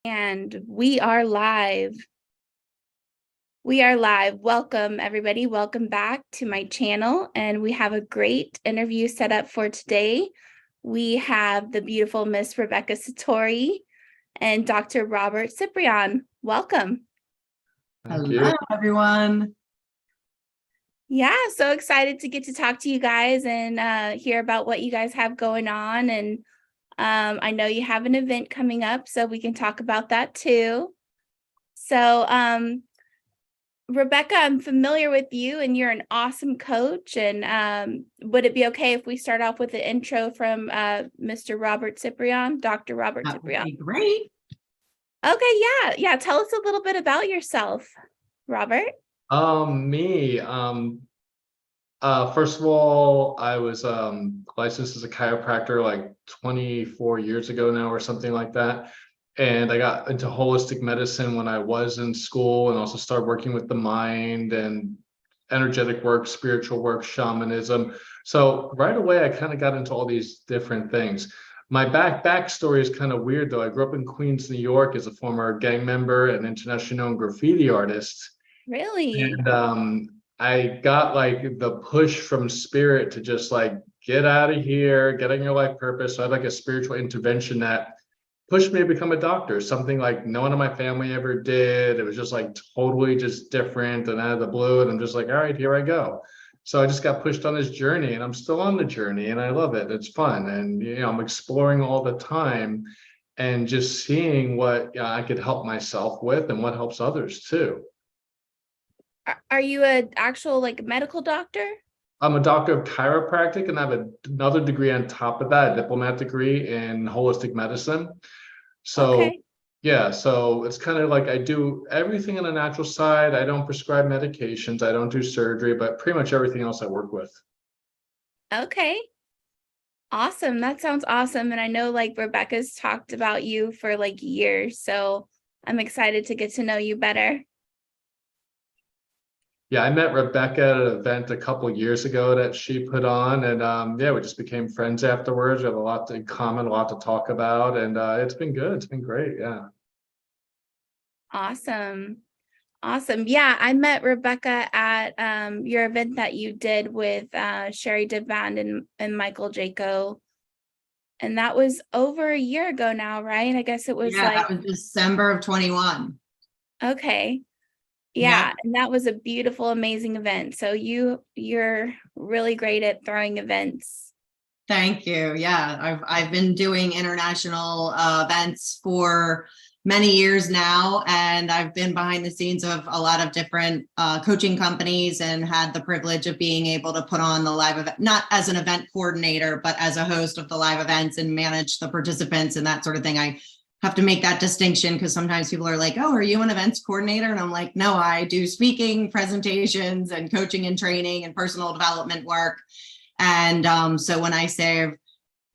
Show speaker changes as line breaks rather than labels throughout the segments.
And we are live. We are live. Welcome, everybody. Welcome back to my channel. And we have a great interview set up for today. We have the beautiful Miss Rebecca Satori and Dr. Robert Ciprian. Welcome.
Hello, everyone.
Yeah, so excited to get to talk to you guys and hear about what you guys have going on. And I know you have an event coming up, so we can talk about that too. So, Rebecca, I'm familiar with you and you're an awesome coach. And would it be okay if we start off with an intro from Mr. Robert Ciprian, Dr. Robert Ciprian?
That would be great.
Okay, yeah. Tell us a little bit about yourself, Robert.
Me, first of all, I was licensed as a chiropractor like 24 years ago now or something like that. And I got into holistic medicine when I was in school and also started working with the mind and energetic work, spiritual work, shamanism. So right away, I kind of got into all these different things. My backstory is kind of weird though. I grew up in Queens, New York as a former gang member and internationally known graffiti artist.
Really?
And I got like the push from spirit to just like get out of here, get on your life purpose. So I had like a spiritual intervention that pushed me to become a doctor, something like no one in my family ever did. It was just like totally just different and out of the blue. And I'm just like, all right, here I go. So I just got pushed on this journey and I'm still on the journey and I love it. It's fun. And, I'm exploring all the time and just seeing what I could help myself with and what helps others too.
Are you an actual like medical doctor?
I'm a doctor of chiropractic and I have another degree on top of that, a diplomat degree in holistic medicine. So
Okay.
yeah, so it's kind of like I do everything on the natural side. I don't prescribe medications. I don't do surgery, but pretty much everything else I work with.
Okay. Awesome. That sounds awesome. And I know like Rebecca's talked about you for like years, so I'm excited to get to know you better.
Yeah, I met Rebecca at an event a couple of years ago that she put on, and yeah, we just became friends afterwards. We have a lot in common, a lot to talk about, and it's been good. It's been great. Yeah.
Awesome. Yeah, I met Rebecca at your event that you did with Sherry Divand and Michael Jaco. And that was over a year ago now, right? I guess it was
that was December of 21.
Okay. Yeah, and that was a beautiful, amazing event. So you're really great at throwing events.
Thank you. Yeah, I've been doing international events for many years now, and I've been behind the scenes of a lot of different coaching companies and had the privilege of being able to put on the live event, not as an event coordinator, but as a host of the live events and manage the participants and that sort of thing. I have to make that distinction because sometimes people are like, oh, are you an events coordinator? And I'm like, no, I do speaking, presentations, and coaching and training and personal development work. And so when I say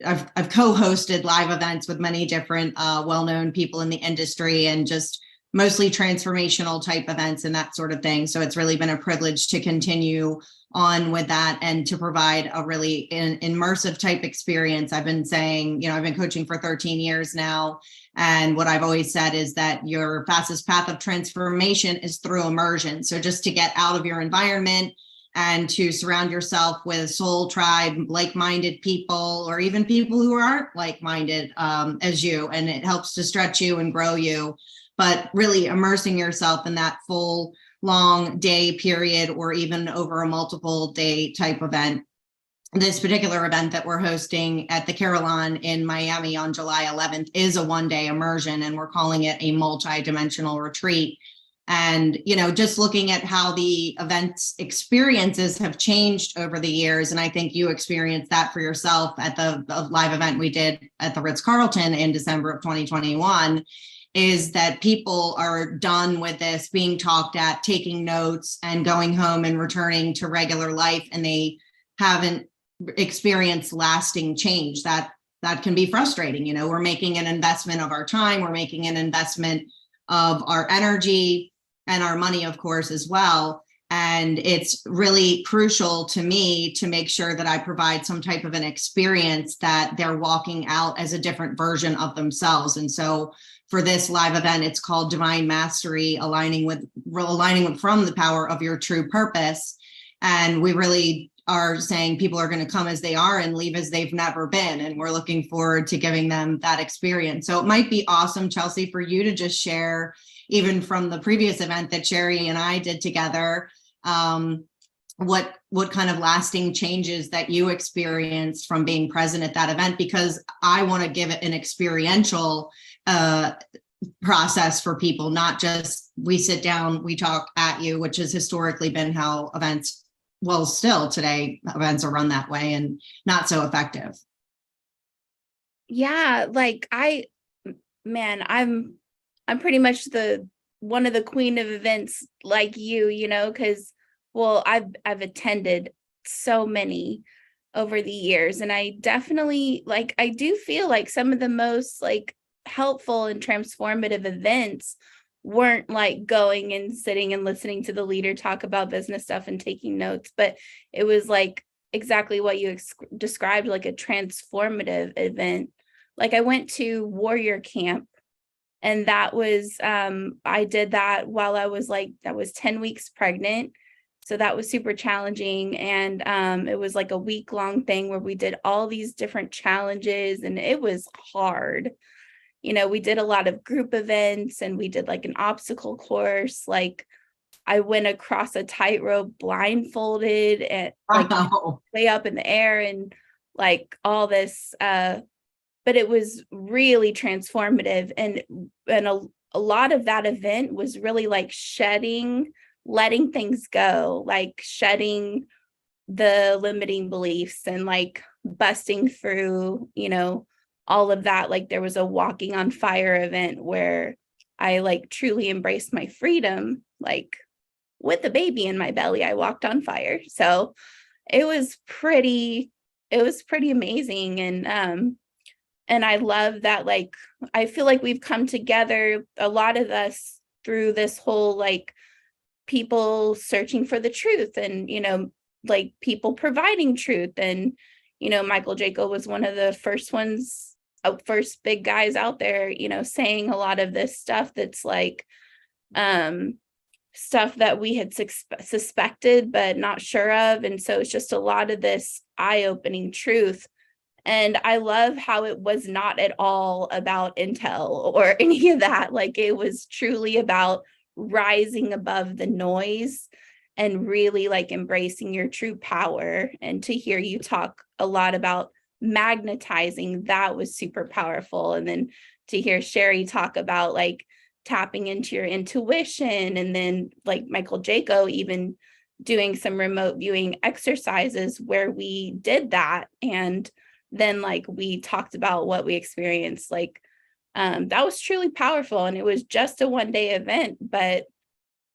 I've co-hosted live events with many different well-known people in the industry and just mostly transformational type events and that sort of thing. So it's really been a privilege to continue on with that and to provide a really immersive type experience. I've been saying, I've been coaching for 13 years now. And what I've always said is that your fastest path of transformation is through immersion. So just to get out of your environment and to surround yourself with soul tribe, like-minded people, or even people who aren't like-minded as you, and it helps to stretch you and grow you, but really immersing yourself in that full long day period or even over a multiple day type event. This particular event that we're hosting at the Carillon in Miami on July 11th is a one-day immersion, and we're calling it a multi-dimensional retreat. And, just looking at how the events experiences have changed over the years, and I think you experienced that for yourself at the live event we did at the Ritz-Carlton in December of 2021, is that people are done with this being talked at, taking notes, and going home and returning to regular life, and they haven't experienced lasting change. That can be frustrating. We're making an investment of our time, we're making an investment of our energy and our money, of course, as well. And it's really crucial to me to make sure that I provide some type of an experience that they're walking out as a different version of themselves. And so for this live event. It's called Divine Mastery, aligning from the power of your true purpose. And we really are saying people are going to come as they are and leave as they've never been. And we're looking forward to giving them that experience. So it might be awesome, Chelsea, for you to just share, even from the previous event that Sherry and I did together, what kind of lasting changes that you experienced from being present at that event, because I want to give it an experiential process for people, not just we sit down, we talk at you, which has historically been how events, well, still today, events are run that way and not so effective.
Yeah, like I'm pretty much one of the queen of events like you know, because well, I've attended so many over the years, and I definitely I do feel like some of the most helpful and transformative events weren't going and sitting and listening to the leader talk about business stuff and taking notes, but it was exactly what you described, a transformative event. I went to Warrior Camp, and that was I did that while I was 10 weeks pregnant. So that was super challenging. And it was a week-long thing where we did all these different challenges, and it was hard. We did a lot of group events, and we did an obstacle course. I went across a tightrope blindfolded and way up in the air, and all this. But it was really transformative. And a lot of that event was really letting things go, shedding the limiting beliefs and busting through, all of that. There was a walking on fire event where I truly embraced my freedom, with the baby in my belly, I walked on fire. So it was pretty amazing. And I love that, I feel we've come together, a lot of us, through this whole people searching for the truth, and people providing truth. And Michael Jaco was one of the first big guys out there, saying a lot of this stuff that's stuff that we had suspected but not sure of. And so it's just a lot of this eye-opening truth. And I love how it was not at all about intel or any of that. It was truly about rising above the noise and really embracing your true power. And to hear you talk a lot about magnetizing, that was super powerful. And then to hear Sherry talk about tapping into your intuition, and then Michael Jaco even doing some remote viewing exercises where we did that. And then we talked about what we experienced. That was truly powerful. And it was just a one-day event, but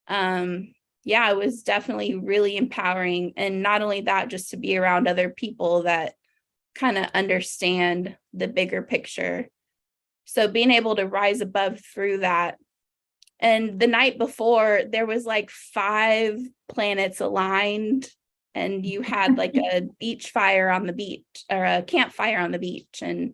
yeah, it was definitely really empowering. And not only that, just to be around other people that kind of understand the bigger picture. So being able to rise above through that. And the night before, there was 5 planets aligned, and you had a beach fire on the beach, or a campfire on the beach. And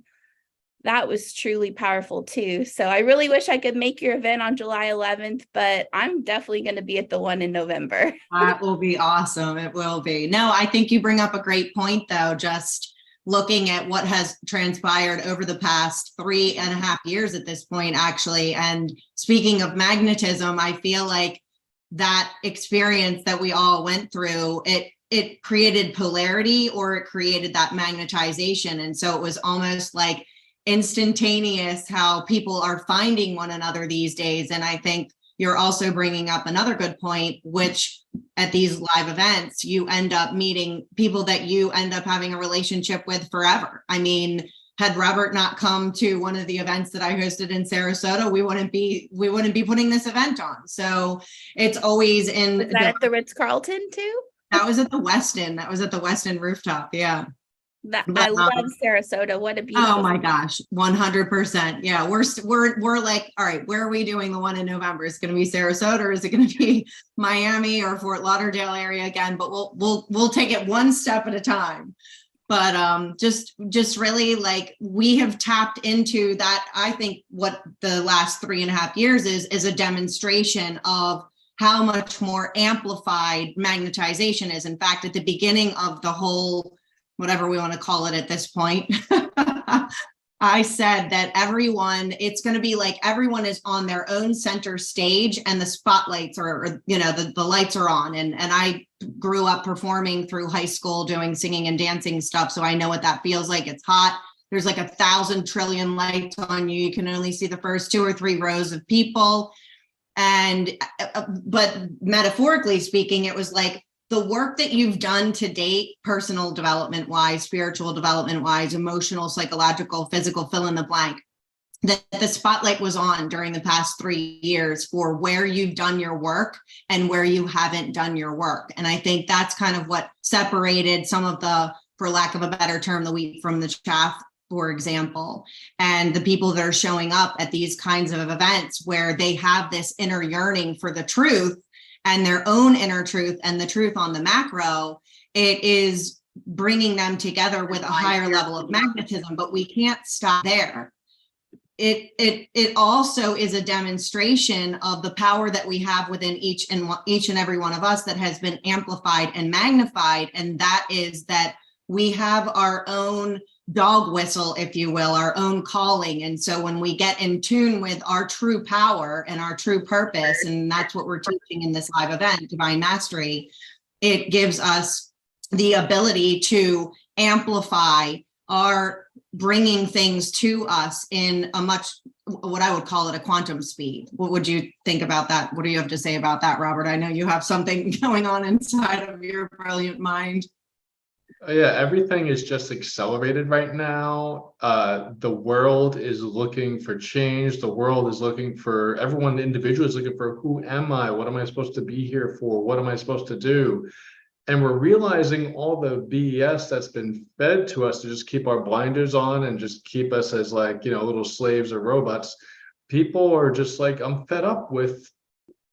that was truly powerful too. So I really wish I could make your event on July 11th, but I'm definitely going to be at the one in November.
That will be awesome. It will be. No, I think you bring up a great point though, just looking at what has transpired over the past 3.5 years at this point, actually. And speaking of magnetism, I feel that experience that we all went through, it created polarity, or it created that magnetization. And so it was almost instantaneous how people are finding one another these days. And I think you're also bringing up another good point, which at these live events, you end up meeting people that you end up having a relationship with forever. I mean, had Robert not come to one of the events that I hosted in Sarasota, we wouldn't be putting this event on. So it's always in.
Was that at the Ritz-Carlton too?
That was at the Westin. That was at the Westin rooftop. Yeah.
I love Sarasota. What a beautiful.
Oh my gosh, 100%. Yeah, we're all right, where are we doing the one in November? Is it going to be Sarasota, or is it going to be Miami or Fort Lauderdale area again? But we'll take it one step at a time. But just really like we have tapped into that. I think what the last 3.5 years is a demonstration of how much more amplified magnetization is. In fact, at the beginning of the whole, whatever we want to call it at this point, I said that it's going to be like everyone is on their own center stage and the spotlights are, the lights are on. And I grew up performing through high school, doing singing and dancing stuff. So I know what that feels like. It's hot. There's like 1,000 trillion lights on you. You can only see the first 2 or 3 rows of people. But metaphorically speaking, it was like the work that you've done to date, personal development wise, spiritual development wise, emotional, psychological, physical, fill in the blank, that the spotlight was on during the past 3 years for where you've done your work and where you haven't done your work. And I think that's kind of what separated some of the, for lack of a better term, the wheat from the chaff, for example, and the people that are showing up at these kinds of events where they have this inner yearning for the truth and their own inner truth and the truth on the macro. It is bringing them together with a higher level of magnetism, but we can't stop there. It also is a demonstration of the power that we have within each and every one of us that has been amplified and magnified. And that is that we have our own dog whistle, if you will, our own calling. And so when we get in tune with our true power and our true purpose, and that's what we're teaching in this live event, Divine Mastery, it gives us the ability to amplify our bringing things to us in a much, what I would call it, a quantum speed. What would you think about that? What do you have to say about that, Robert? I know you have something going on inside of your brilliant mind.
Yeah, everything is just accelerated right now. The world is looking for change. The world is looking for, everyone individually is looking for, who am I? What am I supposed to be here for? What am I supposed to do? And we're realizing all the BS that's been fed to us to just keep our blinders on and just keep us as like, little slaves or robots. People are just like, I'm fed up with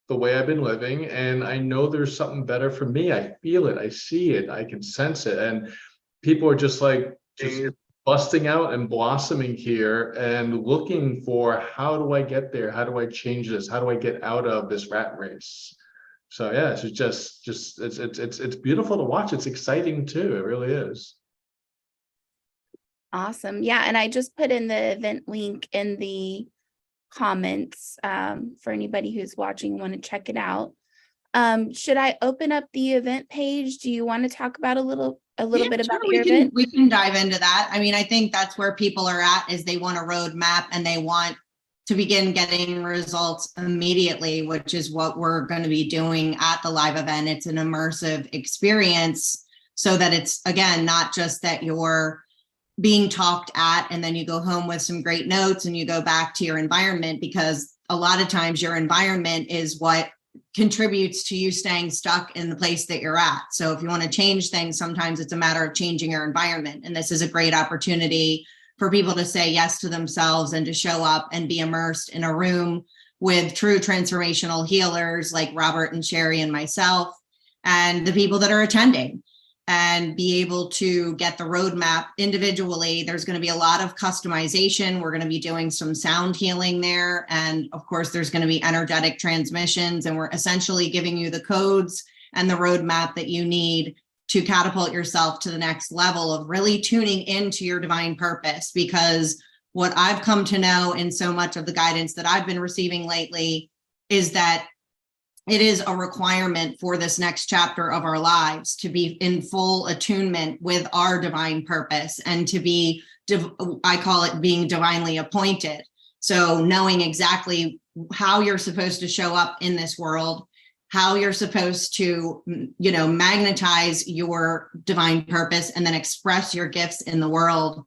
the way I've been living, and I know there's something better for me. I feel it, I see it, I can sense it. And people are just like busting out and blossoming here and looking for, how do I get there? How do I change this? How do I get out of this rat race? So yeah, it's just it's beautiful to watch. It's exciting too. It really is.
Awesome. Yeah. And I just put in the event link in the comments for anybody who's watching, want to check it out. Should I open up the event page? Do you want to talk about a little bit about your event?
We can dive into that. I mean, I think that's where people are at, is they want a roadmap and they want to begin getting results immediately, which is what we're going to be doing at the live event. It's an immersive experience so that it's, again, not just that you're being talked at and then you go home with some great notes and you go back to your environment, because a lot of times your environment is what contributes to you staying stuck in the place that you're at. So if you want to change things, sometimes it's a matter of changing your environment. And this is a great opportunity for people to say yes to themselves and to show up and be immersed in a room with true transformational healers like Robert and Sherry and myself and the people that are attending, and be able to get the roadmap individually. There's going to be a lot of customization. We're going to be doing some sound healing there. And of course, there's going to be energetic transmissions, and we're essentially giving you the codes and the roadmap that you need to catapult yourself to the next level of really tuning into your divine purpose. Because what I've come to know in so much of the guidance that I've been receiving lately is that it is a requirement for this next chapter of our lives to be in full attunement with our divine purpose and to be, I call it being divinely appointed. So knowing exactly how you're supposed to show up in this world, how you're supposed to, magnetize your divine purpose and then express your gifts in the world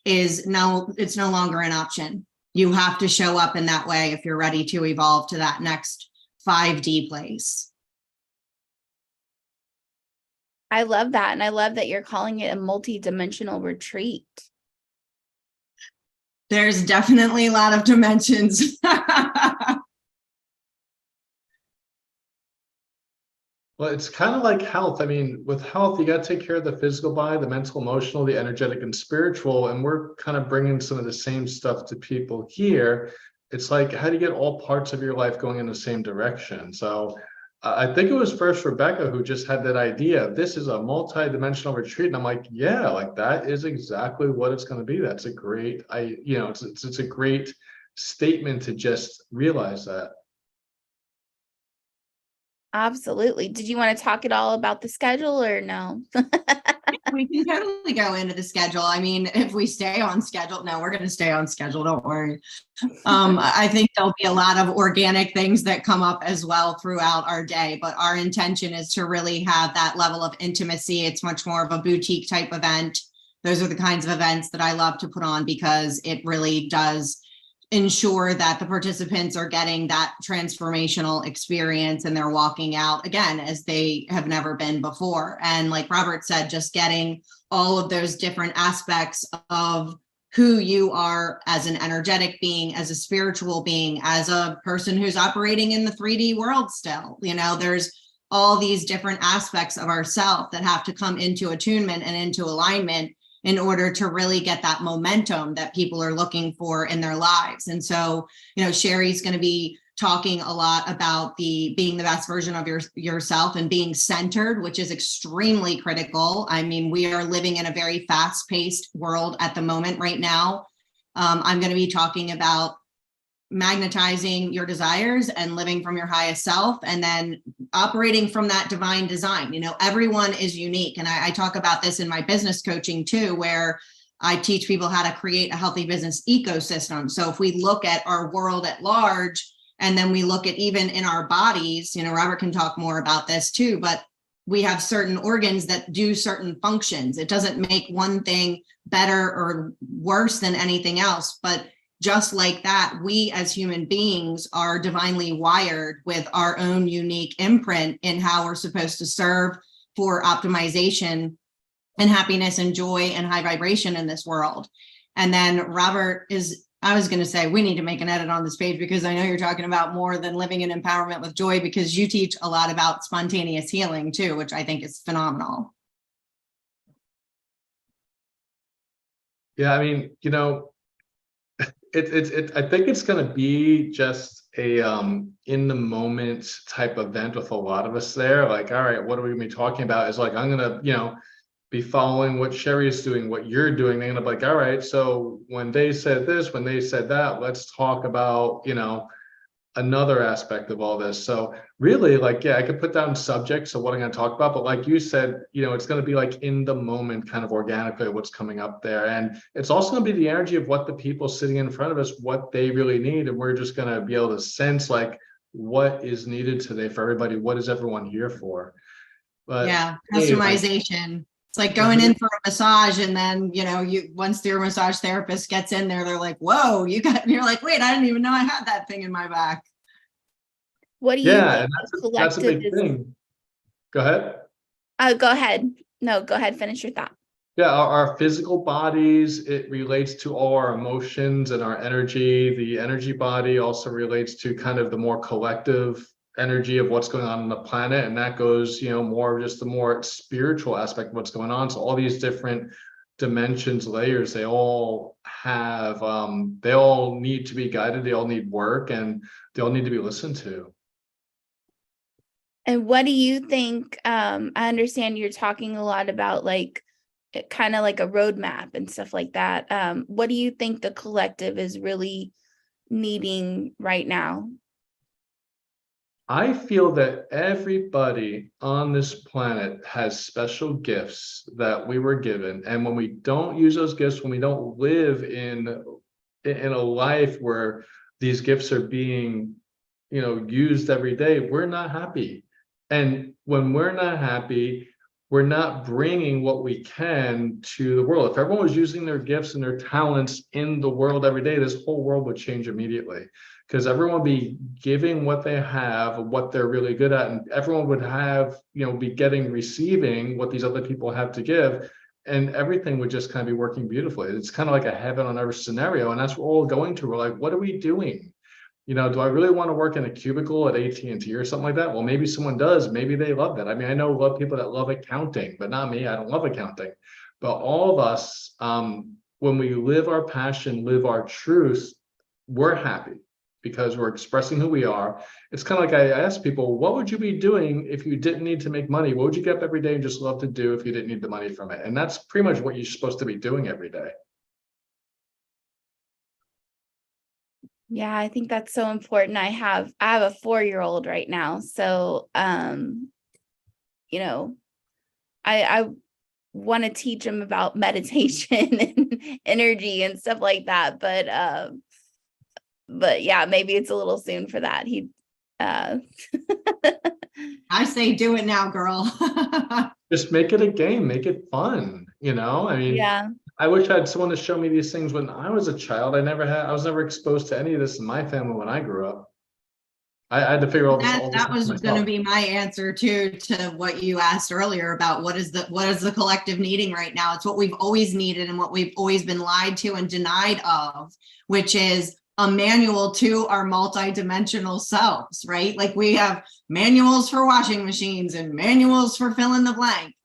it's no longer an option. You have to show up in that way if you're ready to evolve to that next 5D place.
I love that. And I love that you're calling it a multi-dimensional retreat.
There's definitely a lot of dimensions.
Well, it's kind of like health. I mean, with health, you got to take care of the physical body, the mental, emotional, the energetic, and spiritual. And we're kind of bringing some of the same stuff to people here. It's like, how do you get all parts of your life going in the same direction? So I think it was first Rebecca who just had that idea. This is a multi-dimensional retreat. And I'm like, yeah, like that is exactly what it's going to be. That's a great, it's a great statement to just realize that.
Absolutely. Did you want to talk at all about the schedule or no?
We can totally go into the schedule. I mean, if we stay on schedule, no, we're going to stay on schedule. Don't worry. I think there'll be a lot of organic things that come up as well throughout our day, but our intention is to really have that level of intimacy. It's much more of a boutique type event. Those are the kinds of events that I love to put on because it really does ensure that the participants are getting that transformational experience and they're walking out again as they have never been before. And like Robert said, just getting all of those different aspects of who you are as an energetic being, as a spiritual being, as a person who's operating in the 3D world still. You know, there's all these different aspects of ourself that have to come into attunement and into alignment in order to really get that momentum that people are looking for in their lives. And so, you know, Sherry's going to be talking a lot about being the best version of yourself and being centered, which is extremely critical. I mean, we are living in a very fast-paced world at the moment right now. I'm going to be talking about magnetizing your desires and living from your highest self, and then operating from that divine design. You know, everyone is unique. And I talk about this in my business coaching too, where I teach people how to create a healthy business ecosystem. So if we look at our world at large, and then we look at even in our bodies, you know, Robert can talk more about this too, but we have certain organs that do certain functions. It doesn't make one thing better or worse than anything else, but just like that, we as human beings are divinely wired with our own unique imprint in how we're supposed to serve for optimization and happiness and joy and high vibration in this world. And then Robert I was going to say, we need to make an edit on this page because I know you're talking about more than living in empowerment with joy, because you teach a lot about spontaneous healing too, which I think is phenomenal.
Yeah, I mean, you know, I think it's going to be just a in the moment type event with a lot of us there. Like, all right, what are we going to be talking about? Is like, I'm going to, you know, be following what Sherry is doing, what you're doing. They're going to be like, all right, so when they said this, when they said that, let's talk about, you know, another aspect of all this. So really, like, yeah, I could put down subjects of what I'm going to talk about, but like you said, you know, it's going to be like in the moment, kind of organically what's coming up there. And it's also going to be the energy of what the people sitting in front of us, what they really need. And we're just going to be able to sense like what is needed today for everybody. What is everyone here for? But
yeah,
hey,
customization. It's like going in for a massage, and then, you know, once your massage therapist gets in there, they're like, whoa, you're like, wait, I didn't even know I had that thing in my back.
What do you
yeah,
think
and
the
that's a
collective
big
is?
thing. Go ahead.
Go ahead. No, go ahead. Finish your thought.
Yeah, our physical bodies, it relates to all our emotions and our energy. The energy body also relates to kind of the more collective energy of what's going on the planet. And that goes, you know, more just the more spiritual aspect of what's going on. So all these different dimensions, layers, they all have, they all need to be guided. They all need work, and they all need to be listened to.
And what do you think? I understand you're talking a lot about like kind of like a roadmap and stuff like that. What do you think the collective is really needing right now?
I feel that everybody on this planet has special gifts that we were given. And when we don't use those gifts, when we don't live in a life where these gifts are being, you know, used every day, we're not happy. And when we're not happy, we're not bringing what we can to the world. If everyone was using their gifts and their talents in the world every day, this whole world would change immediately, because everyone would be giving what they have, what they're really good at, and everyone would have, you know, be receiving what these other people have to give, and everything would just kind of be working beautifully. It's kind of like a heaven on earth scenario, and that's what we're all going to. We're like, what are we doing? You know, do I really want to work in a cubicle at AT&T or something like that? Well, maybe someone does. Maybe they love that. I mean, I know a lot of people that love accounting, but not me. I don't love accounting. But all of us, when we live our passion, live our truth, we're happy because we're expressing who we are. It's kind of like I ask people, what would you be doing if you didn't need to make money? What would you get up every day and just love to do if you didn't need the money from it? And that's pretty much what you're supposed to be doing every day.
Yeah, I think that's so important. I have a 4-year-old right now. So you know, I want to teach him about meditation and energy and stuff like that. But yeah, maybe it's a little soon for that. I
say do it now, girl.
Just make it a game, make it fun, you know? I mean,
yeah.
I wish I had someone to show me these things when I was a child. I was never exposed to any of this in my family when I grew up. I had to figure all this
That was going to
myself.
be my answer to what you asked earlier about what is the collective needing right now. It's what we've always needed and what we've always been lied to and denied of, which is a manual to our multidimensional selves, right? Like we have manuals for washing machines and manuals for fill in the blank.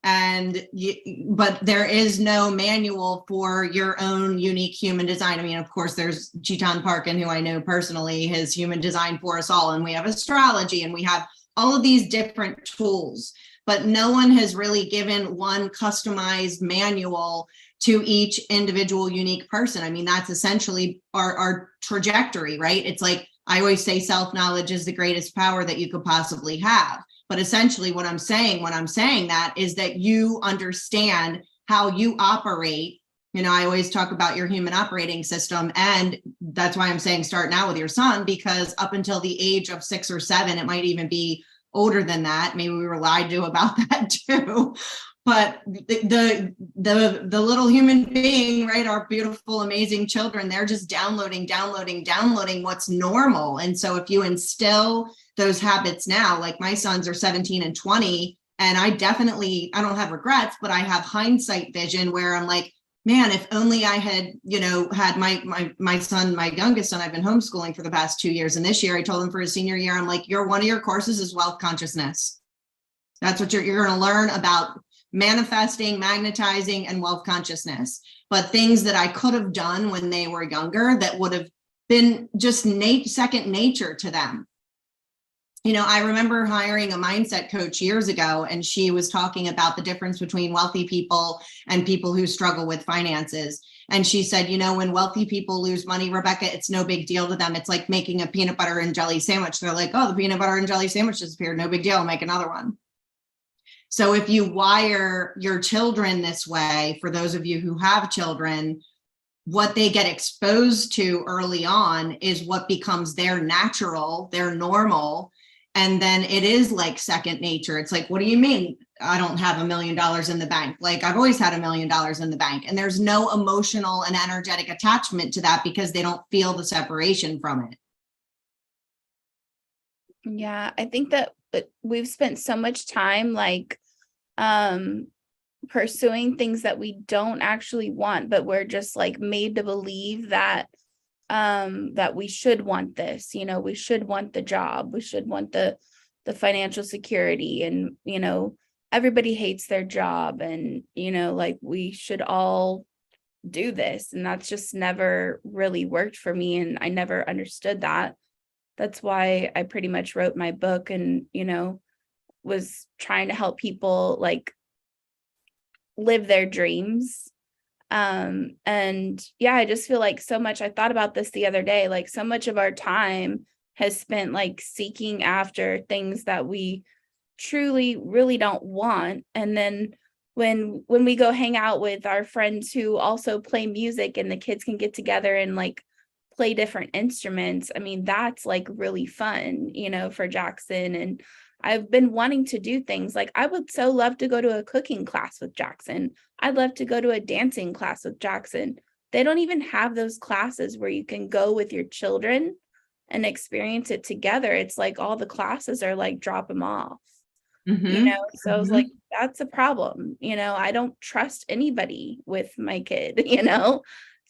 But there is no manual for your own unique human design. I mean, of course, there's Chetan Parkin, who I know personally, his human design for us all. And we have astrology and we have all of these different tools, but no one has really given one customized manual to each individual unique person. I mean, that's essentially our trajectory, right? It's like, I always say self-knowledge is the greatest power that you could possibly have. But essentially what I'm saying when I'm saying that is that you understand how you operate. You know, I always talk about your human operating system. And that's why I'm saying start now with your son, because up until the age of 6 or 7, it might even be older than that. Maybe we were lied to about that too. But the little human being, right, our beautiful, amazing children, they're just downloading what's normal. And so if you instill those habits now, like my sons are 17 and 20, and I don't have regrets, but I have hindsight vision where I'm like, man, if only I had, had my son, my youngest son, I've been homeschooling for the past 2 years. And this year I told him for his senior year, I'm like, one of your courses is wealth consciousness. That's what you're going to learn about. Manifesting, magnetizing, and wealth consciousness. But things that I could have done when they were younger that would have been just second nature to them. You know, I remember hiring a mindset coach years ago, and she was talking about the difference between wealthy people and people who struggle with finances. And she said, when wealthy people lose money, Rebecca, it's no big deal to them. It's like making a peanut butter and jelly sandwich. They're like, oh, the peanut butter and jelly sandwich disappeared. No big deal. I'll make another one. So if you wire your children this way, for those of you who have children, what they get exposed to early on is what becomes their natural, their normal. And then it is like second nature. It's like, what do you mean I don't have $1 million in the bank? Like, I've always had $1 million in the bank. And there's no emotional and energetic attachment to that because they don't feel the separation from it.
Yeah, I think that we've spent so much time pursuing things that we don't actually want, but we're just like made to believe that that we should want this, we should want the job, we should want the financial security, and everybody hates their job, and like we should all do this, and that's just never really worked for me, and I never understood that. That's why I pretty much wrote my book and, was trying to help people like live their dreams. And yeah, I just feel like so much, I thought about this the other day, like so much of our time has spent like seeking after things that we truly really don't want. And then when we go hang out with our friends who also play music and the kids can get together and like play different instruments, I mean, that's like really fun, for Jackson. And I've been wanting to do things like I would so love to go to a cooking class with Jackson. I'd love to go to a dancing class with Jackson. They don't even have those classes where you can go with your children and experience it together. It's like all the classes are like drop them off, so I was like, that's a problem. I don't trust anybody with my kid,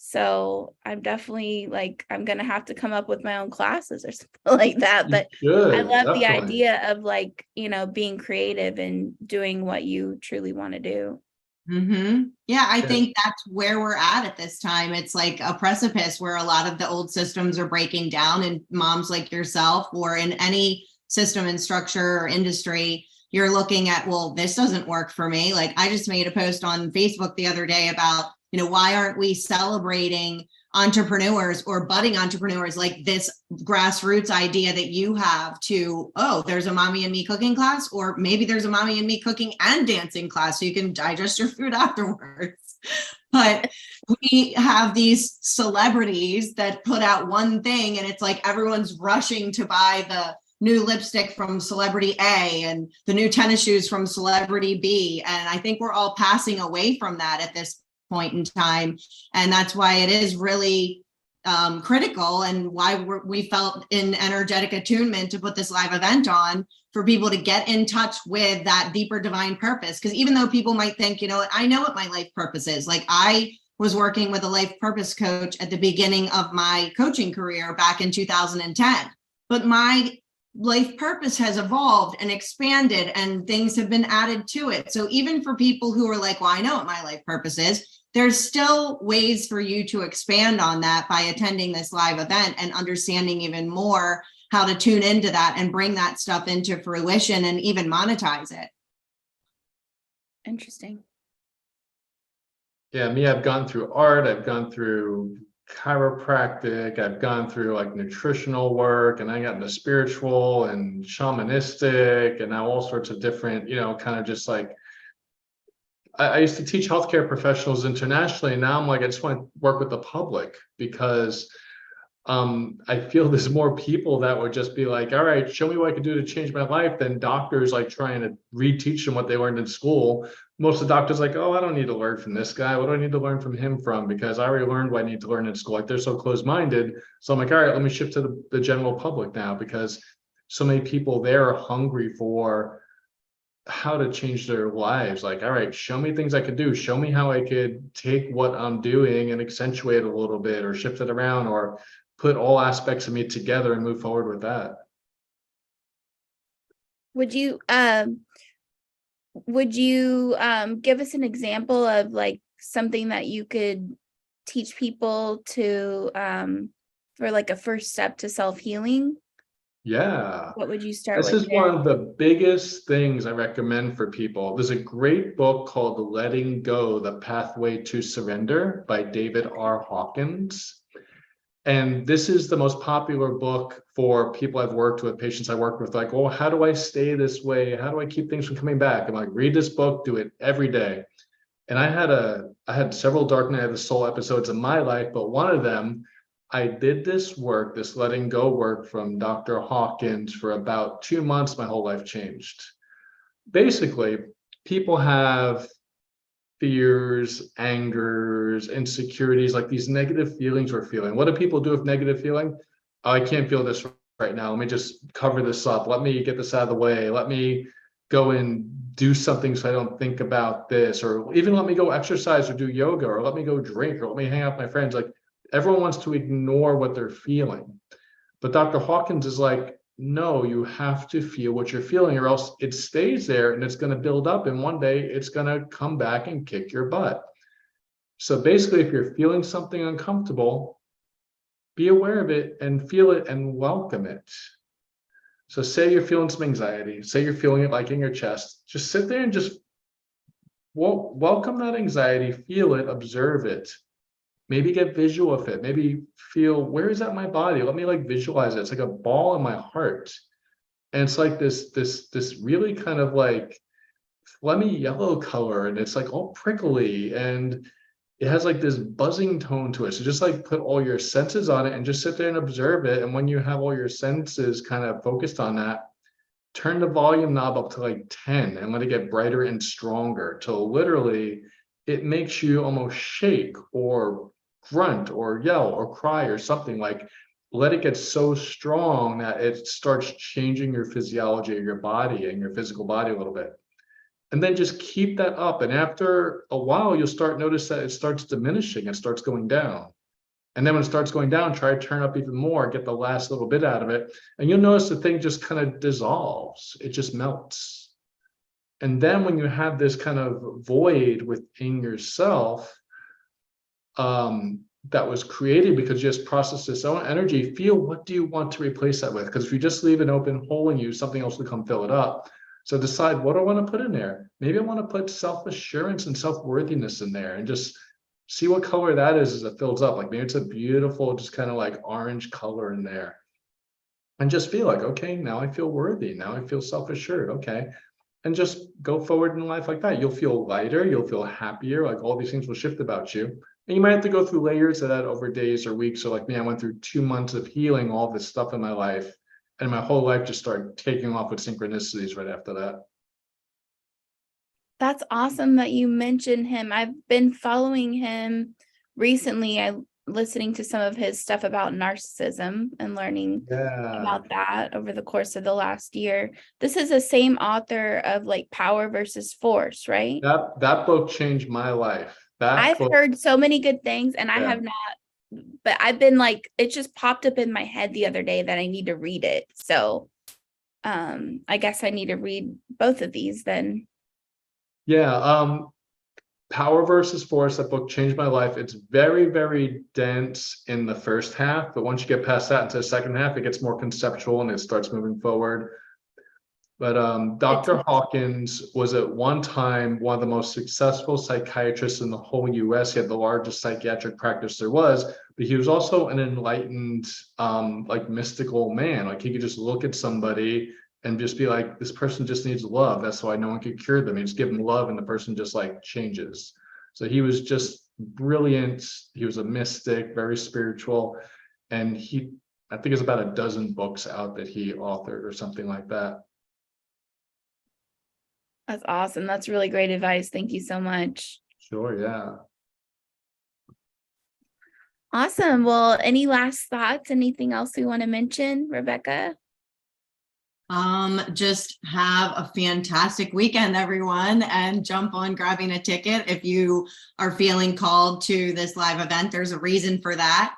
So I'm definitely like, I'm gonna have to come up with my own classes or something like that. But I
Good,
love the
definitely.
idea of like, being creative and doing what you truly want to do.
Yeah, I
Yeah.
think that's where we're at this time. It's like a precipice where a lot of the old systems are breaking down, and moms like yourself, or in any system and structure or industry, you're looking at, well, this doesn't work for me. Like I just made a post on Facebook the other day about, why aren't we celebrating entrepreneurs or budding entrepreneurs, like this grassroots idea that you have to, oh, there's a mommy and me cooking class, or maybe there's a mommy and me cooking and dancing class so you can digest your food afterwards. But we have these celebrities that put out one thing and it's like everyone's rushing to buy the new lipstick from celebrity A and the new tennis shoes from celebrity B. And I think we're all passing away from that at this point in time. And that's why it is really critical, and why we felt in energetic attunement to put this live event on, for people to get in touch with that deeper divine purpose. Because even though people might think, I know what my life purpose is. Like I was working with a life purpose coach at the beginning of my coaching career back in 2010, but my life purpose has evolved and expanded and things have been added to it. So even for people who are like, well, I know what my life purpose is, there's still ways for you to expand on that by attending this live event and understanding even more how to tune into that and bring that stuff into fruition and even monetize it.
Interesting.
Yeah, me, I've gone through art, I've gone through chiropractic, I've gone through like nutritional work, and I got into spiritual and shamanistic, and now all sorts of different, kind of just like, I used to teach healthcare professionals internationally, and now I'm like, I just want to work with the public, because I feel there's more people that would just be like, all right, show me what I can do to change my life, than doctors like trying to reteach them what they learned in school. Most of the doctors like, oh, I don't need to learn from this guy. What do I need to learn from him from? Because I already learned what I need to learn in school. Like they're so closed-minded. So I'm like, all right, let me shift to the general public now, because so many people there are hungry for how to change their lives. Like, all right, show me things I could do. Show me how I could take what I'm doing and accentuate it a little bit, or shift it around, or put all aspects of me together and move forward with that.
Would you give us an example of like something that you could teach people to for like a first step to self-healing?
Yeah.
What would you start
This
with
is
there?
one of the biggest things I recommend for people. There's a great book called Letting Go, The Pathway to Surrender by David R. Hawkins. And this is the most popular book for people I've worked with, patients I work with, like, oh, how do I stay this way? How do I keep things from coming back? I'm like, read this book, do it every day. And I had several dark night of the soul episodes in my life, but one of them, I did this work, this letting go work from Dr. Hawkins for about 2 months. My whole life changed. Basically, people have fears, angers, insecurities, like these negative feelings we're feeling. What do people do with negative feeling? Oh, I can't feel this right now. Let me just cover this up. Let me get this out of the way. Let me go and do something so I don't think about this, or even let me go exercise or do yoga, or let me go drink, or let me hang out with my friends. Like everyone wants to ignore what they're feeling. But Dr. Hawkins is like, no, you have to feel what you're feeling, or else it stays there and it's going to build up. And one day it's going to come back and kick your butt. So basically, if you're feeling something uncomfortable, be aware of it and feel it and welcome it. So say you're feeling some anxiety, say you're feeling it like in your chest, just sit there and just welcome that anxiety, feel it, observe it. Maybe get visual of it. Maybe feel, where is that in my body? Let me like visualize it. It's like a ball in my heart. And it's like this really kind of like phlegmy yellow color, and it's like all prickly, and it has like this buzzing tone to it. So just like put all your senses on it and just sit there and observe it. And when you have all your senses kind of focused on that, turn the volume knob up to like 10 and let it get brighter and stronger till literally it makes you almost shake or grunt or yell or cry or something. Like let it get so strong that it starts changing your physiology of your body and your physical body a little bit. And then just keep that up. And after a while, you'll start notice that it starts diminishing, it starts going down. And then when it starts going down, try to turn up even more, get the last little bit out of it. And you'll notice the thing just kind of dissolves. It just melts. And then when you have this kind of void within yourself, that was created because you just process this own energy, feel what do you want to replace that with? Because if you just leave an open hole in you, something else will come fill it up. So decide, what do I want to put in there? Maybe I want to put self-assurance and self-worthiness in there, and just see what color that is as it fills up. Like maybe it's a beautiful, just kind of like orange color in there. And just feel like, okay, now I feel worthy. Now I feel self-assured. Okay. And just go forward in life like that. You'll feel lighter. You'll feel happier. Like all these things will shift about you. And you might have to go through layers of that over days or weeks. So like me, I went through 2 months of healing all this stuff in my life. And my whole life just started taking off with synchronicities right after that.
That's awesome that you mentioned him. I've been following him recently. I'm listening to some of his stuff about narcissism and learning about that over the course of the last year. This is the same author of like Power versus Force, right?
That book changed my life.
I've heard so many good things, and I have not, but I've been like, it just popped up in my head the other day that I need to read it. So I guess I need to read both of these then.
Yeah, Power versus Force, that book changed my life. It's very, very dense in the first half, but once you get past that into the second half, it gets more conceptual and it starts moving forward. But Dr. Hawkins was at one time one of the most successful psychiatrists in the whole US. He had the largest psychiatric practice there was, but he was also an enlightened, like mystical man. Like he could just look at somebody and just be like, this person just needs love. That's why no one could cure them. You just give them love and the person just like changes. So he was just brilliant. He was a mystic, very spiritual. And I think it's about a dozen books out that he authored or something like that.
That's awesome. That's really great advice. Thank you so much.
Sure, yeah.
Awesome. Well, any last thoughts? Anything else we want to mention, Rebecca?
Just have a fantastic weekend, everyone, and jump on grabbing a ticket. If you are feeling called to this live event, there's a reason for that.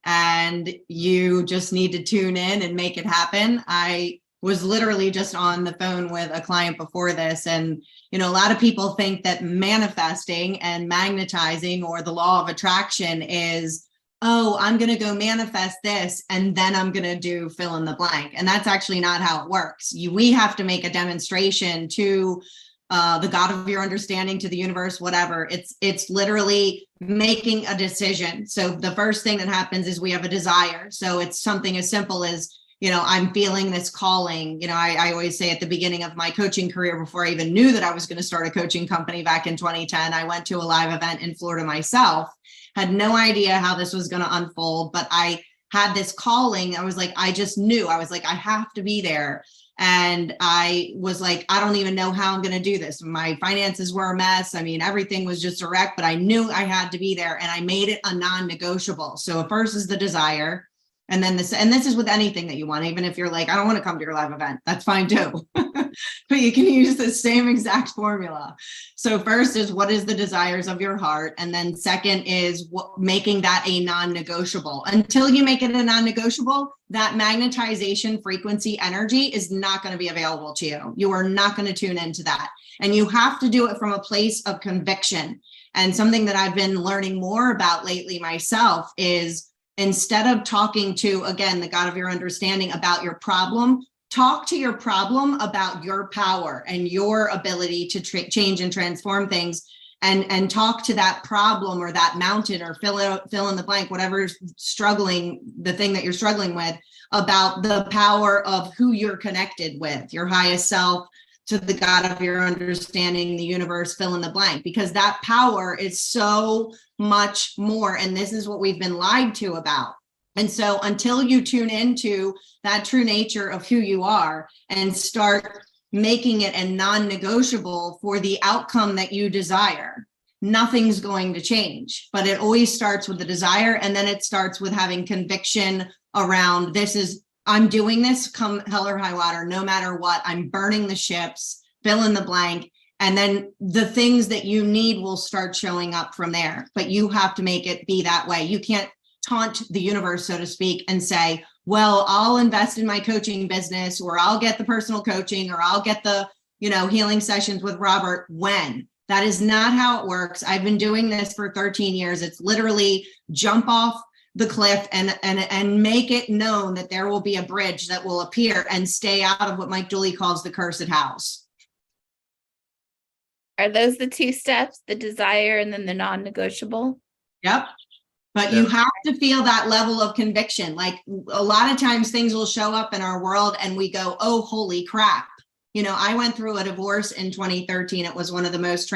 And you just need to tune in and make it happen. I was literally just on the phone with a client before this. And, you know, a lot of people think that manifesting and magnetizing or the law of attraction is, oh, I'm going to go manifest this and then I'm going to do fill in the blank. And that's actually not how it works. We have to make a demonstration to the God of your understanding, to the universe, whatever. It's literally making a decision. So the first thing that happens is we have a desire. So it's something as simple as, you know, I'm feeling this calling. You know, I always say at the beginning of my coaching career, before I even knew that I was going to start a coaching company back in 2010, I went to a live event in Florida myself, had no idea how this was going to unfold, but I had this calling. I was like, I just knew. I was like, I have to be there. And I was like, I don't even know how I'm going to do this. My finances were a mess. I mean, everything was just a wreck, but I knew I had to be there, and I made it a non-negotiable. So first is the desire. And then this is with anything that you want, even if you're like, I don't want to come to your live event, that's fine too. But you can use the same exact formula. So first is, what is the desires of your heart? And then second is making that a non-negotiable. Until you make it a non-negotiable, that magnetization frequency energy is not going to be available to you. You are not going to tune into that. And you have to do it from a place of conviction. And something that I've been learning more about lately myself is, instead of talking to, again, the God of your understanding about your problem, talk to your problem about your power and your ability to change and transform things, and talk to that problem or that mountain or fill in the blank, whatever's struggling, the thing that you're struggling with, about the power of who you're connected with, your highest self, to the God of your understanding, the universe, fill in the blank, because that power is so much more. And this is what we've been lied to about. And so until you tune into that true nature of who you are and start making it a non-negotiable for the outcome that you desire, nothing's going to change. But it always starts with the desire. And then it starts with having conviction around, I'm doing this come hell or high water, no matter what. I'm burning the ships, fill in the blank. And then the things that you need will start showing up from there. But you have to make it be that way. You can't taunt the universe, so to speak, and say, well, I'll invest in my coaching business, or I'll get the personal coaching, or I'll get the, healing sessions with Robert when. That is not how it works. I've been doing this for 13 years. It's literally jump off the cliff and make it known that there will be a bridge that will appear, and stay out of what Mike Dooley calls the cursed house.
Are those the two steps, the desire and then the non-negotiable?
Yep. But you have to feel that level of conviction. Like, a lot of times things will show up in our world and we go, oh, holy crap. I went through a divorce in 2013. It was one of the most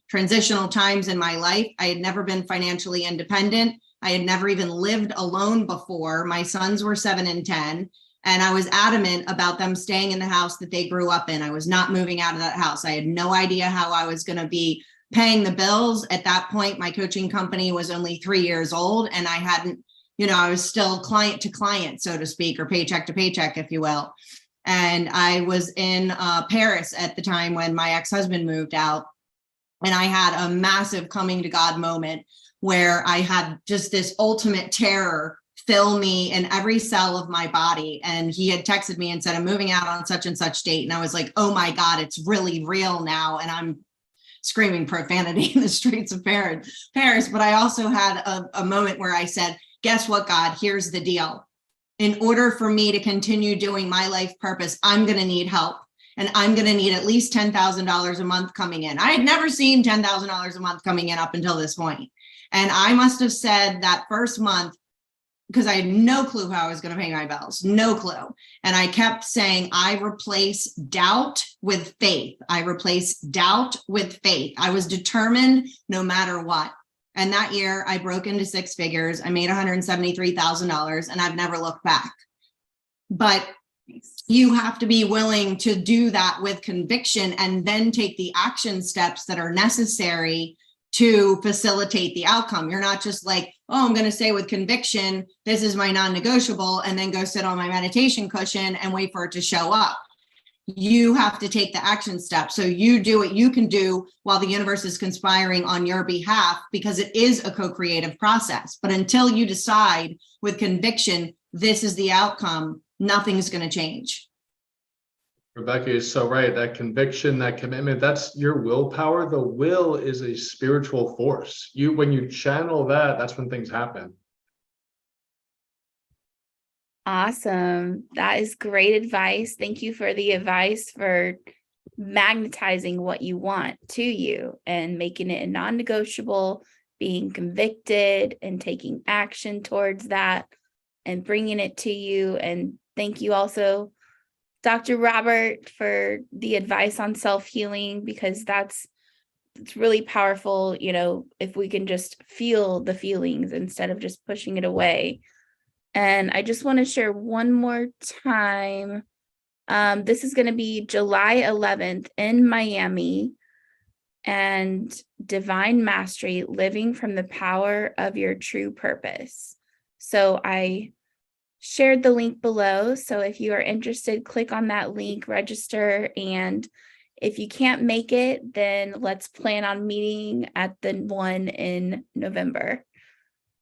transitional times in my life. I had never been financially independent. I had never even lived alone before. My sons were 7 and 10. And I was adamant about them staying in the house that they grew up in. I was not moving out of that house. I had no idea how I was going to be paying the bills. At that point, my coaching company was only 3 years old, and I hadn't, I was still client to client, so to speak, or paycheck to paycheck, if you will. And I was in Paris at the time when my ex-husband moved out. And I had a massive coming to God moment where I had just this ultimate terror fill me in every cell of my body. And he had texted me and said, I'm moving out on such and such date. And I was like, oh my God, it's really real now. And I'm screaming profanity in the streets of Paris. But I also had a moment where I said, guess what, God, here's the deal. In order for me to continue doing my life purpose, I'm going to need help. And I'm going to need at least $10,000 a month coming in. I had never seen $10,000 a month coming in up until this point. And I must have said that first month, because I had no clue how I was going to pay my bills, no clue. And I kept saying, I replace doubt with faith. I replace doubt with faith. I was determined no matter what. And that year I broke into 6 figures. I made $173,000, and I've never looked back. But you have to be willing to do that with conviction, and then take the action steps that are necessary to facilitate the outcome. You're not just like, oh, I'm going to say with conviction, this is my non-negotiable, and then go sit on my meditation cushion and wait for it to show up. You have to take the action step. So you do what you can do while the universe is conspiring on your behalf, because it is a co-creative process. But until you decide with conviction, this is the outcome, nothing's going to change.
Rebecca is so right. That conviction, that commitment, that's your willpower. The will is a spiritual force. When you channel that, that's when things happen.
Awesome. That is great advice. Thank you for the advice for magnetizing what you want to you and making it a non-negotiable, being convicted and taking action towards that and bringing it to you. And thank you also, Dr. Robert, for the advice on self-healing, because it's really powerful, if we can just feel the feelings instead of just pushing it away. And I just want to share one more time. This is going to be July 11th in Miami, and Divine Mastery, Living from the Power of Your True Purpose. So I shared the link below. So if you are interested, click on that link, register. And if you can't make it, then let's plan on meeting at the one in November.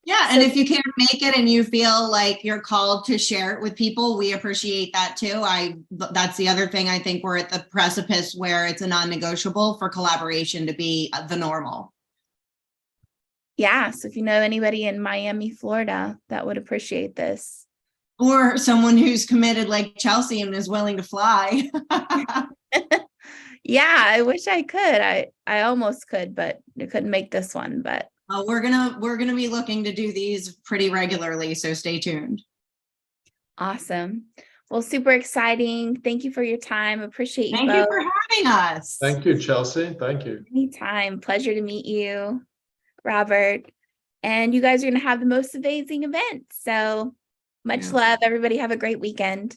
Yeah. And if you can't make it and you feel like you're called to share it with people, we appreciate that too. That's the other thing. I think we're at the precipice where it's a non-negotiable for collaboration to be the normal.
Yeah. So if you know anybody in Miami, Florida, that would appreciate this.
Or someone who's committed like Chelsea and is willing to fly.
Yeah, I wish I could. I almost could, but I couldn't make this one. But
we're gonna be looking to do these pretty regularly, so stay tuned.
Awesome. Well, super exciting. Thank you for your time. Appreciate you both.
Thank you for having us.
Thank you, Chelsea. Thank you.
Anytime. Pleasure to meet you, Robert. And you guys are going to have the most amazing event. So much love. Everybody have a great weekend.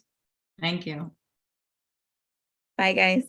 Thank you.
Bye, guys.